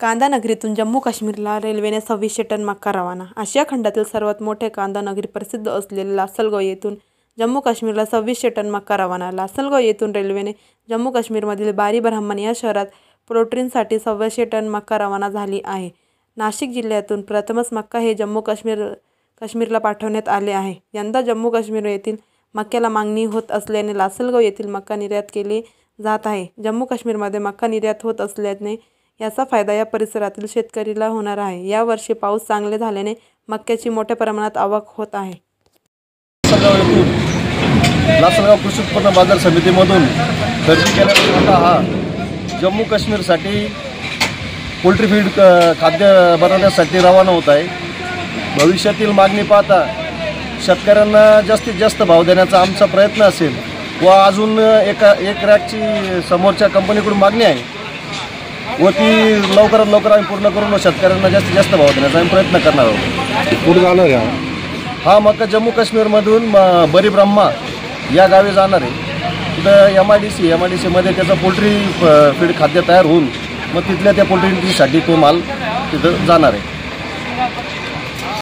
कांदा नगरीतून जम्मू काश्मीरला रेल्वेने 2600 टन मक्का रवाना। आशिया खंडातील सर्वात मोठे कांदा नगरी प्रसिद्ध असलेल्या लासलगाव येथून जम्मू काश्मीरला 2600 टन मक्का रवाना। लासलगाव येथून रेल्वेने जम्मू काश्मीरमधील बारी ब्राह्मण या शहरात पोल्ट्रीसाठी 2600 टन मक्का रवाना झाली आहे। नाशिक जिल्ह्यातून प्रथमच मक्का हे जम्मू काश्मीरला पाठवण्यात आले आहे। यंदा जम्मू काश्मीर येथील मक्याला मागणी होत असल्याने लासलगाव येथील मक्का निर्यात केले जात आहे। जम्मू काश्मीरमध्ये मक्का निर्यात होत असल्याने याचा फायदा या परिसरातील शेतकरीला होणार आहे। यावर्षी पाऊस चांगले झाल्याने मक्याची मोठ्या प्रमाणात आवक होत आहे। लासलगाव कृषी उत्पन्न बाजार समितीमधून खरेदी केलेला मका हा जम्मू काश्मीरसाठी पोल्ट्री फीड खाद्य बनवण्यासाठी रवाना होत आहे। भविष्यातील मागणी पाहता शेतकऱ्यांना जास्तीत जास्त भाव देण्याचा आमचा प्रयत्न असेल व अजून एक रॅकची समोरच्या कंपनीकडून मागणी आहे व ती लवकरात लवकर आम्ही पूर्ण करून शेतकऱ्यांना जास्तीत जास्त भाव देण्याचा आम्ही प्रयत्न करणार आहोत। कुठे जाणार आहे हा मका जम्मू काश्मीरमधून बरी ब्रह्मा या गावी जाणार आहे। तिथं MIDC मध्ये त्याचं पोल्ट्री फीड खाद्य तयार होऊन मग तिथल्या त्या पोल्ट्रीसाठी तो माल तिथं जाणार आहे।